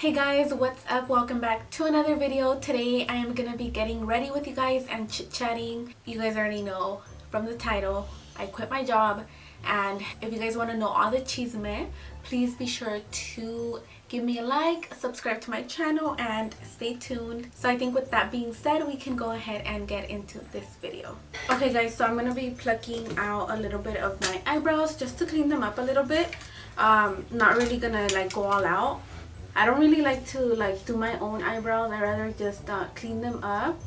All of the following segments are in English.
Hey guys, what's up? Welcome back to another video. Today I am gonna be getting ready with you guys and chit-chatting. You guys already know from the title, I quit my job, and if you guys want to know all the chisme, please be sure to give me a like, subscribe to my channel, and stay tuned. So I think with that being said, we can go ahead and get into this video. Okay guys, so I'm gonna be plucking out a little bit of my eyebrows just to clean them up a little bit. Not really gonna like go all out. I don't really like to do my own eyebrows. I rather just clean them up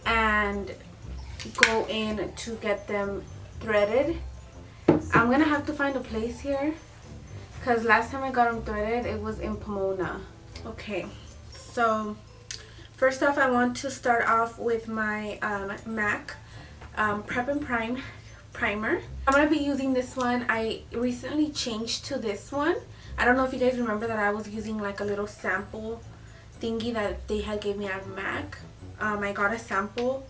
and go in to get them threaded. I'm gonna have to find a place here because last time I got them threaded it was in Pomona. Okay, so first off I want to start off with my MAC Prep and Prime primer. I'm gonna be using this one. I recently changed to this one. I don't know if you guys remember that I was using like a little sample thingy that they had gave me at MAC. I got a sample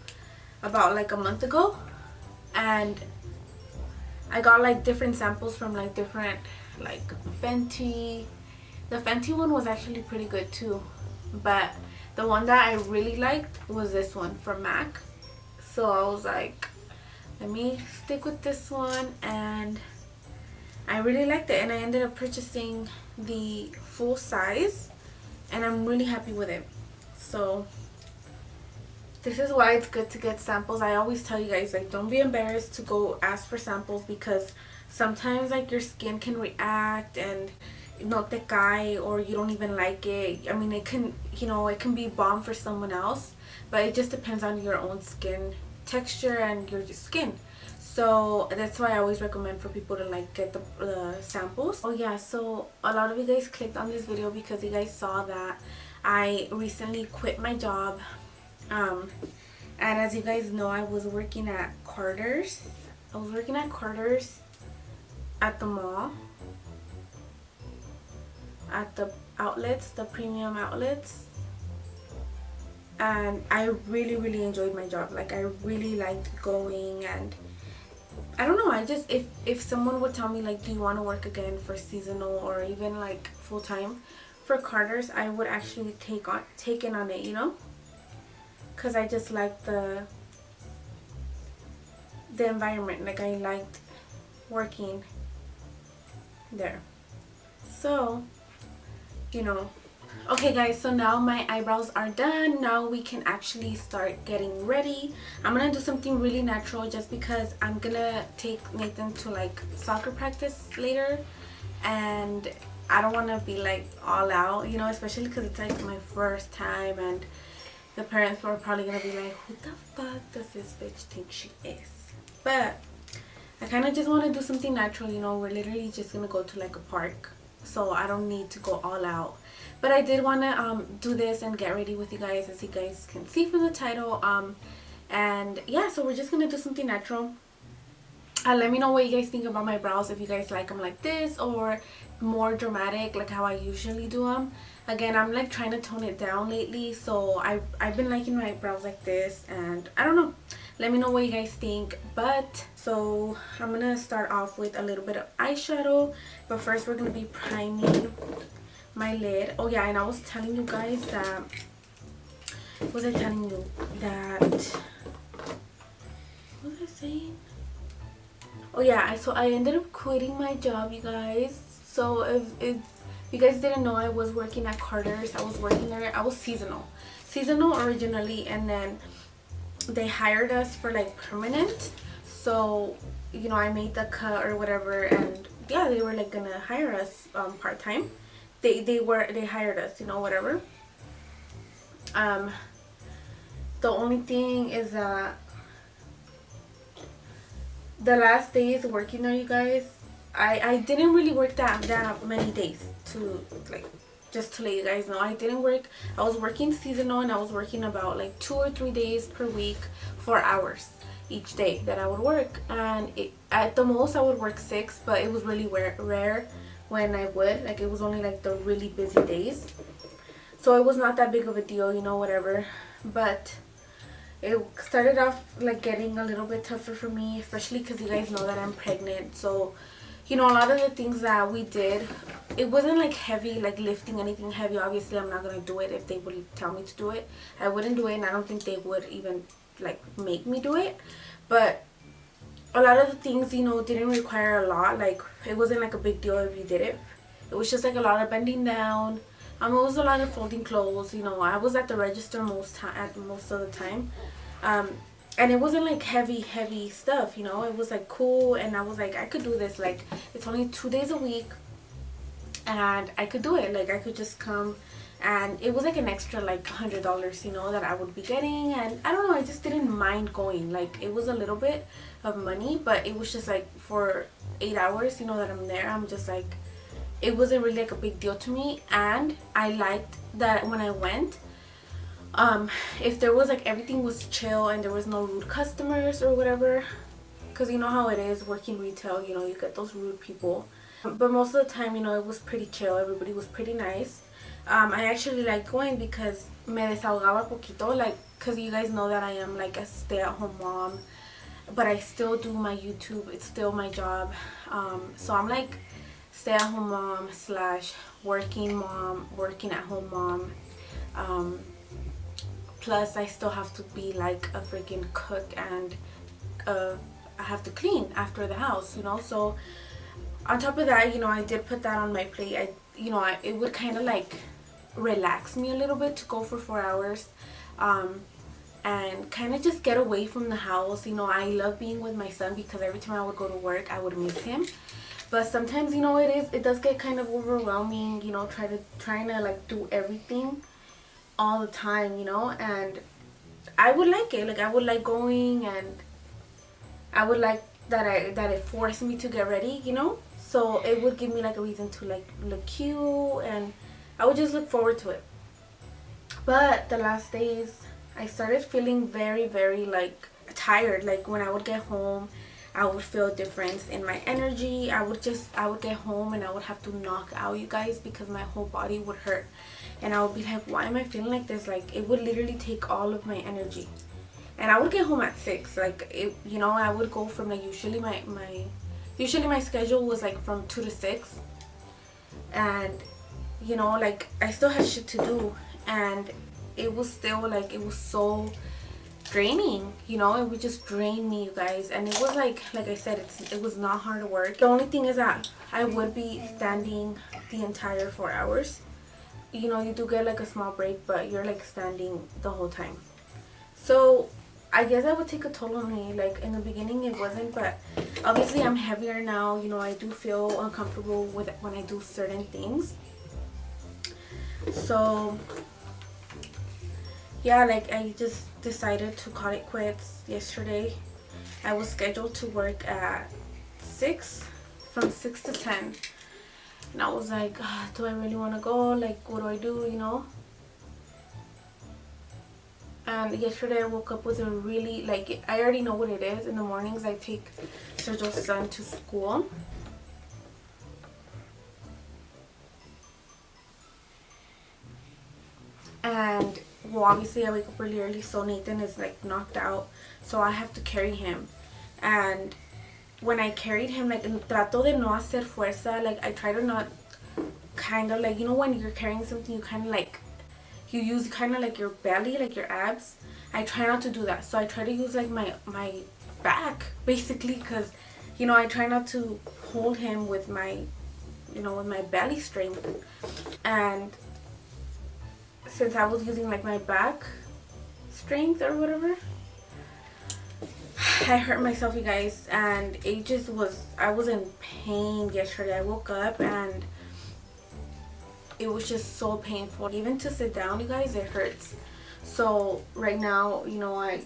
about like a month ago, and I got like different samples from like different like Fenty. The Fenty one was actually pretty good too, but the one that I really liked was this one from MAC. So I was like, let me stick with this one, and I really liked it, and I ended up purchasing the full size, and I'm really happy with it. So this is why it's good to get samples. I always tell you guys, like, don't be embarrassed to go ask for samples, because sometimes like your skin can react and no te cae, or you don't even like it. I mean, it can, you know, it can be bomb for someone else, but it just depends on your own skin texture and your skin. So that's why I always recommend for people to like get the samples. Oh yeah, so a lot of you guys clicked on this video because you guys saw that I recently quit my job, and as you guys know, I was working at Carter's. I was working at Carter's at the mall, at the outlets, the premium outlets, and I really enjoyed my job. Like, I really liked going, and I don't know, I just, if someone would tell me like, do you want to work again for seasonal or even like full-time for Carter's, I would actually take in on it, you know, because I just liked the environment. Like, I liked working there. So, you know. Okay guys, so now my eyebrows are done. Now we can actually start getting ready. I'm gonna do something really natural just because I'm gonna take Nathan to like soccer practice later, and I don't want to be like all out, you know, especially because it's like my first time, and the parents were probably gonna be like, who the fuck does this bitch think she is? But I kind of just want to do something natural, you know. We're literally just gonna go to like a park, so I don't need to go all out. But I did want to do this and get ready with you guys, as you guys can see from the title. And yeah, so we're just gonna do something natural. Let me know what you guys think about my brows, if you guys like them like this or more dramatic like how I usually do them. Again, I'm like trying to tone it down lately, so I've been liking my brows like this, and I don't know, let me know what you guys think. But so I'm gonna start off with a little bit of eyeshadow, but first we're gonna be priming my lid. Oh yeah, and I was telling you guys that, what was I telling you? That, what was I saying? Oh yeah, so I ended up quitting my job, you guys. So if you guys didn't know, I was working at Carter's. I was working there. I was seasonal originally, and then they hired us for like permanent. So, you know, I made the cut or whatever, and yeah, they were like gonna hire us part-time. They hired us, you know, whatever. The only thing is that the last days working there, you guys, I didn't really work that many days, to like, just to let you guys know. I didn't work. I was working seasonal, and I was working about like 2 or 3 days per week, 4 hours each day that I would work, and at the most I would work 6, but it was really rare when I would, like, it was only like the really busy days, so it was not that big of a deal, you know, whatever. But it started off like getting a little bit tougher for me, especially because you guys know that I'm pregnant. So, you know, a lot of the things that we did, it wasn't like heavy, like lifting anything heavy. Obviously I'm not gonna do it if they would tell me to do it. I wouldn't do it, and I don't think they would even like make me do it. But a lot of the things, you know, didn't require a lot. Like, it wasn't like a big deal if you did it. It was just like a lot of bending down. It was a lot of folding clothes. You know, I was at the register most of the time. And it wasn't like heavy stuff, you know. It was like cool, and I was like, I could do this. Like, it's only 2 days a week, and I could do it. Like, I could just come, and it was like an extra like $100, you know, that I would be getting. And I don't know, I just didn't mind going. Like, it was a little bit of money, but it was just like for 8 hours, you know, that I'm there. I'm just like, it wasn't really like a big deal to me. And I liked that when I went, if there was like, everything was chill and there was no rude customers or whatever, because you know how it is working retail, you know, you get those rude people. But most of the time, you know, it was pretty chill. Everybody was pretty nice. I actually like going because me desahogaba poquito, like, because you guys know that I am like a stay-at-home mom, but I still do my YouTube. It's still my job. So I'm like stay-at-home mom slash working mom, working at home mom. Plus I still have to be like a freaking cook, and I have to clean after the house, you know. So on top of that, you know, I did put that on my plate. It would kind of like relax me a little bit to go for 4 hours, and kind of just get away from the house. You know, I love being with my son because every time I would go to work, I would miss him. But sometimes, you know, it does get kind of overwhelming, you know, trying to like do everything all the time, you know. And I would like it. Like, I would like going, and I would like that it forced me to get ready, you know. So it would give me like a reason to like look cute, and I would just look forward to it. But the last days, I started feeling very, very like tired. Like, when I would get home, I would feel a difference in my energy. I would get home and I would have to knock out, you guys, because my whole body would hurt. And I would be like, why am I feeling like this? Like, it would literally take all of my energy. And I would get home at 6. Like, you know, I would go from like, usually my schedule was like from 2 to 6. And, you know, like, I still had shit to do. And it was still like, it was so draining, you know. It would just drain me, you guys. And it was like I said, it was not hard work. The only thing is that I would be standing the entire 4 hours. You know, you do get like a small break, but you're like standing the whole time. So I guess that would take a toll on me. Like, in the beginning it wasn't, but obviously I'm heavier now. You know, I do feel uncomfortable with when I do certain things. So yeah, like, I just decided to call it quits yesterday. I was scheduled to work at 6, from 6 to 10. And I was like, do I really want to go? Like, what do I do, you know? And yesterday I woke up with a really, like, I already know what it is. In the mornings I take Sergio's son to school. And, well, obviously I wake up really early, so Nathan is like knocked out. So I have to carry him. And when I carried him, like, trato de no hacer fuerza. Like, I try to not, kind of like, you know, when you're carrying something, you kind of like, you use kind of like your belly, like your abs. I try not to do that. So I try to use like my back, basically, because, you know, I try not to hold him with my, you know, with my belly strength. And since I was using like my back strength or whatever, I hurt myself, you guys. And it just was, I was in pain yesterday. I woke up and it was just so painful. Even to sit down, you guys, it hurts. So right now, you know, I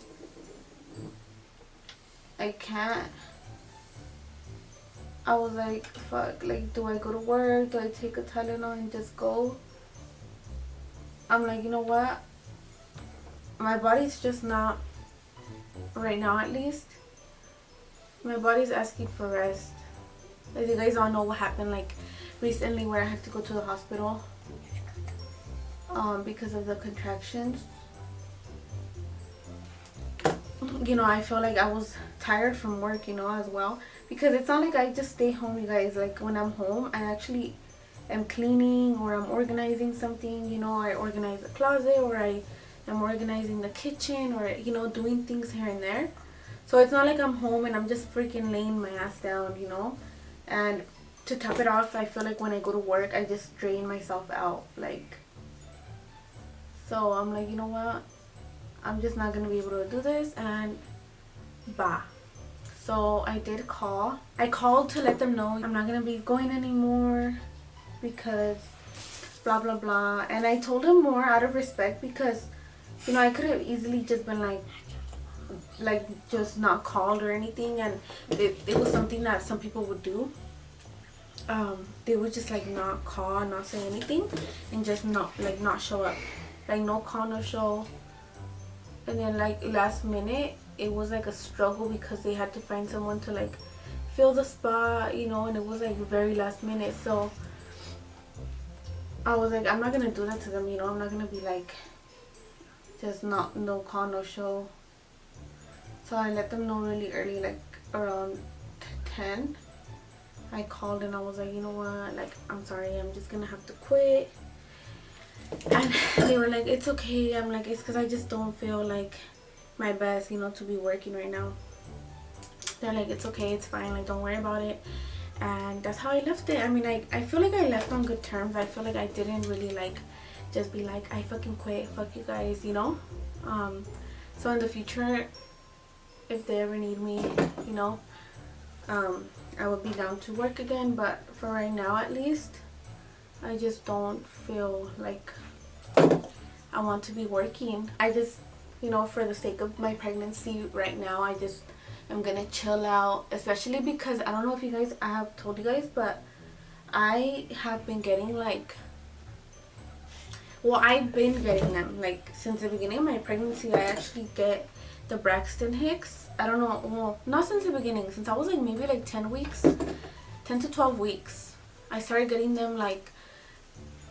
can't. I was like, fuck, like, do I go to work? Do I take a Tylenol and just go? I'm like, you know what? My body's just not, right now at least, my body's asking for rest. As you guys all know what happened, like, recently, where I had to go to the hospital because of the contractions. You know, I felt like I was tired from work, you know, as well. because it's not like I just stay home, you guys. Like when I'm home, I actually am cleaning, or I'm organizing something, you know. I organize the closet, or I am organizing the kitchen, or, you know, doing things here and there. So it's not like I'm home and I'm just freaking laying my ass down, you know. And to top it off, I feel like when I go to work, I just drain myself out, like. So I'm like, you know what, I'm just not gonna be able to do this, and bye. So I did call. I called to let them know I'm not gonna be going anymore because blah blah blah. And I told them more out of respect, because, you know, I could have easily just been like just not called or anything, and it was something that some people would do. They would just like not call, not say anything, and just not show up, like no call, no show. And then like last minute, it was like a struggle because they had to find someone to like fill the spot, you know, and it was like very last minute. So I was like, I'm not gonna do that to them, you know. I'm not gonna be like just no call, no show. So I let them know really early, like around 10. I called and I was like, you know what, like, I'm sorry, I'm just gonna have to quit. And they were like, it's okay. I'm like, it's because I just don't feel like my best, you know, to be working right now. They're like, it's okay, it's fine, like, don't worry about it. And that's how I left it. I mean, I feel like I left on good terms. I feel like I didn't really like just be like, I fucking quit, fuck you guys, you know. So in the future, if they ever need me, you know, I would be down to work again. But for right now, at least, I just don't feel like I want to be working. I just, you know, for the sake of my pregnancy right now, I just am gonna chill out. Especially because, I don't know if you guys, I have told you guys, but I have been getting like, well, I've been getting them like since the beginning of my pregnancy. I actually get the Braxton Hicks. I don't know, well, not since the beginning, since I was like maybe like 10 to 12 weeks. I started getting them, like,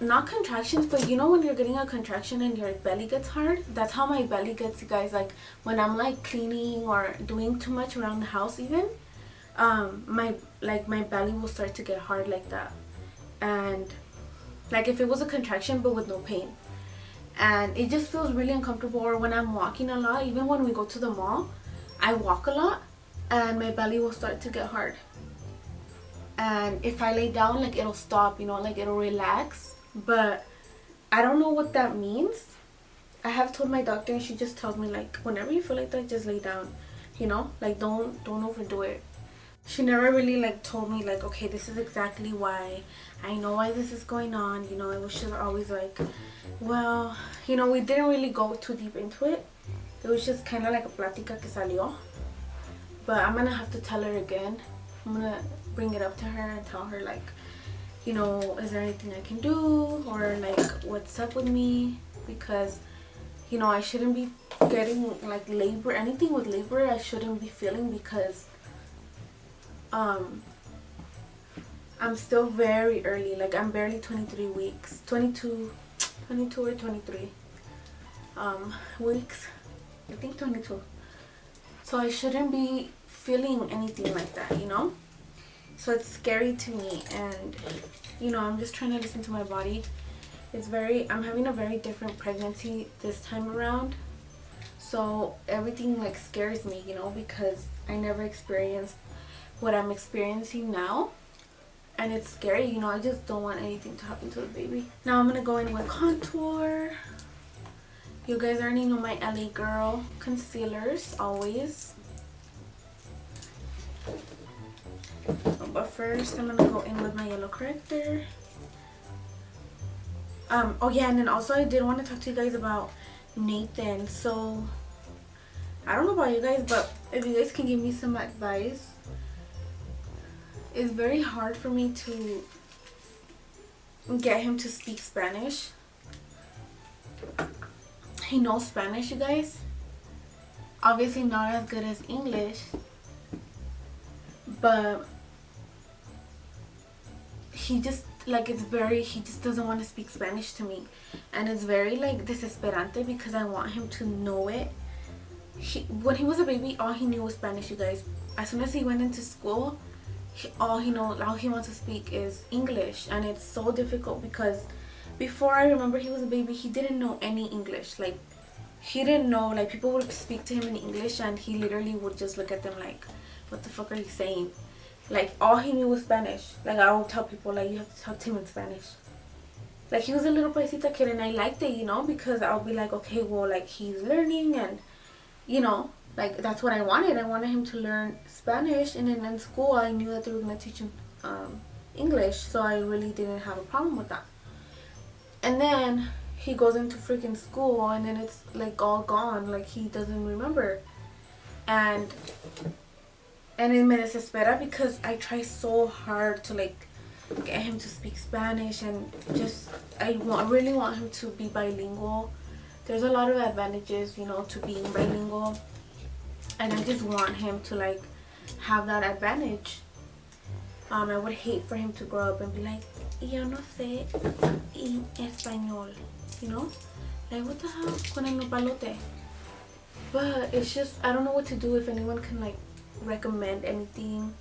not contractions, but you know when you're getting a contraction and your belly gets hard? That's how my belly gets, you guys. Like when I'm like cleaning or doing too much around the house even, my belly will start to get hard like that. And like if it was a contraction but with no pain. And it just feels really uncomfortable. Or when I'm walking a lot, even when we go to the mall, I walk a lot and my belly will start to get hard. And if I lay down, like, it'll stop, you know, like it'll relax. But I don't know what that means. I have told my doctor, and she just tells me, like, whenever you feel like that, just lay down, you know, like don't overdo it. She never really like told me like, okay, this is exactly why, I know why this is going on, you know. It was just always like, well, you know, we didn't really go too deep into it. It was just kind of like a plática que salió. But I'm gonna have to tell her again. I'm gonna bring it up to her and tell her, like, you know, is there anything I can do, or like what's up with me? Because, you know, I shouldn't be getting like labor, anything with labor I shouldn't be feeling, because I'm still very early. Like I'm barely 23 weeks, 22 or 23 weeks, I think 22. So I shouldn't be feeling anything like that, you know. So it's scary to me, and you know, I'm just trying to listen to my body. I'm having a very different pregnancy this time around. So everything like scares me, you know, because I never experienced what I'm experiencing now. And it's scary, you know. I just don't want anything to happen to the baby. Now I'm gonna go in with contour. You guys already know my LA Girl concealers, always. But first I'm gonna go in with my yellow corrector. Oh yeah, and then also I did want to talk to you guys about Nathan. So I don't know about you guys, but if you guys can give me some advice. It's very hard for me to get him to speak Spanish. He knows Spanish, you guys. Obviously not as good as English, but he just like, he just doesn't want to speak Spanish to me. And it's very like desesperante, because I want him to know it. when he was a baby, all he knew was Spanish, you guys. As soon as he went into school, all he wants to speak is English, and it's so difficult because before, I remember he was a baby, he didn't know any English. Like, he didn't know, like, people would speak to him in English and he literally would just look at them like, what the fuck are you saying? Like, all he knew was Spanish. Like, I would tell people, like, you have to talk to him in Spanish. Like, he was a little paisita kid, and I liked it, you know, because I'll be like, okay, well, like, he's learning, and, you know, like, that's what I wanted. I wanted him to learn Spanish, and then in school, I knew that they were going to teach him English, so I really didn't have a problem with that. And then he goes into freaking school, and then it's, like, all gone. Like, he doesn't remember. And it me desespera because I try so hard to, like, get him to speak Spanish, and just I really want him to be bilingual. There's a lot of advantages, you know, to being bilingual, and I just want him to, like, have that advantage. I would hate for him to grow up and be like, yo no sé español, you know, like, what the hell con el nopalote. But it's just, I don't know what to do. If anyone can, like, recommend anything.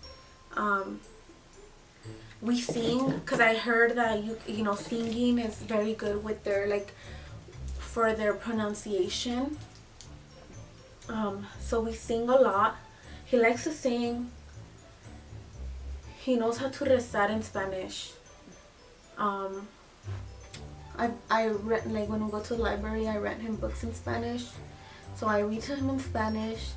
We sing, because I heard that you know, singing is very good with their, like, for their pronunciation. So we sing a lot. He likes to sing. He knows how to rezar in Spanish. I rent, like, when we go to the library, I rent him books in Spanish, so I read to him in Spanish.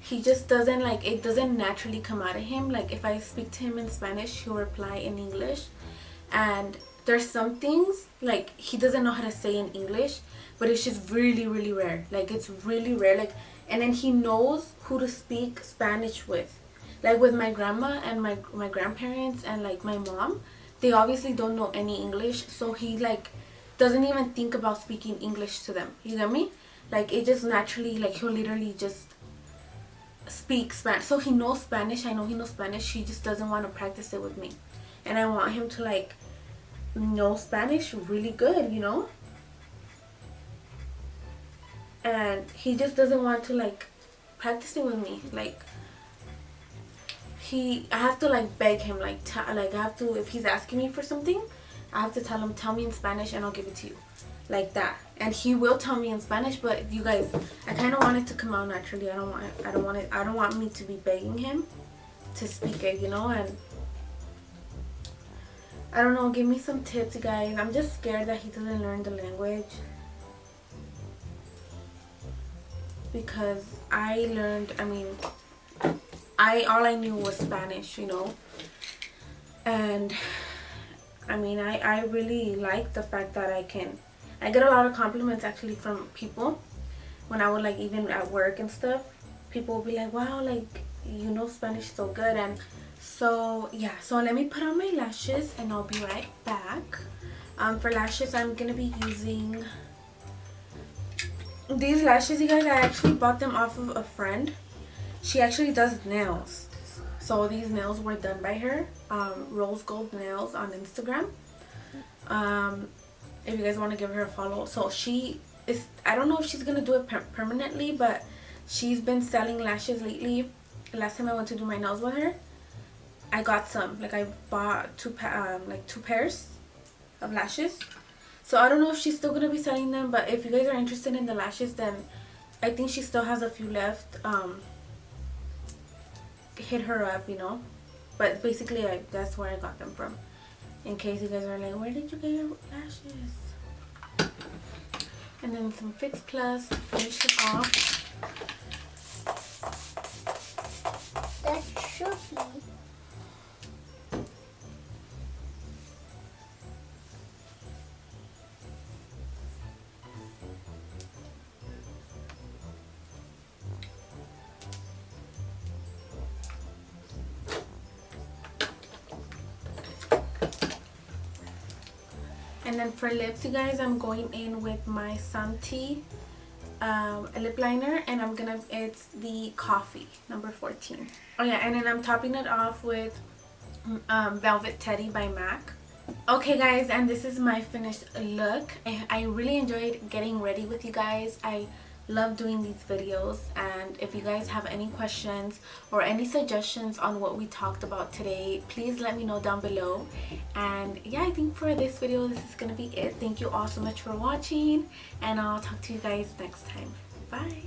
He just doesn't, like, it doesn't naturally come out of him. Like, if I speak to him in Spanish, he'll reply in English. And there's some things, like, he doesn't know how to say in English, but it's just really, really rare. Like, it's really rare. Like, and then he knows who to speak Spanish with. Like, with my grandma and my grandparents and, like, my mom, they obviously don't know any English, so he, like, doesn't even think about speaking English to them. You get me? Like, it just naturally, like, he'll literally just speak Spanish. So he knows Spanish. I know he knows Spanish. He just doesn't want to practice it with me. And I want him to, like, know Spanish really good, you know? And he just doesn't want to, like, practice it with me. Like, I have to, like, beg him, like, I have to, if he's asking me for something, I have to tell him, tell me in Spanish and I'll give it to you. Like that. And he will tell me in Spanish, but you guys, I kind of want it to come out naturally. I don't want me to be begging him to speak it, you know? And I don't know, give me some tips, you guys. I'm just scared that he doesn't learn the language, because I learned, I mean, all I knew was Spanish, you know? And I mean, I really like the fact that I get a lot of compliments actually from people when I would, like, even at work and stuff. People will be like, wow, like, you know Spanish so good. And so yeah, so let me put on my lashes and I'll be right back. For lashes, I'm gonna be using these lashes, you guys. I actually bought them off of a friend. She actually does nails, so these nails were done by her. Rose Gold Nails on Instagram. If you guys want to give her a follow. So she is, I don't know if she's gonna do it permanently, but she's been selling lashes lately. Last time I went to do my nails with her, I got some, like, I bought two pairs of lashes. So I don't know if she's still gonna be selling them, but if you guys are interested in the lashes, then I think she still has a few left. Hit her up, you know. But basically, that's where I got them from. In case you guys are like, where did you get your lashes? And then some Fix Plus to finish it off. That should be. And then for lips, you guys, I'm going in with my Santi lip liner, and it's the Coffee number 14. Oh yeah, and then I'm topping it off with Velvet Teddy by MAC. Okay guys, and this is my finished look. I really enjoyed getting ready with you guys. I love doing these videos, and if you guys have any questions or any suggestions on what we talked about today, please let me know down below. And yeah, I think for this video this is gonna be it. Thank you all so much for watching, and I'll talk to you guys next time. Bye.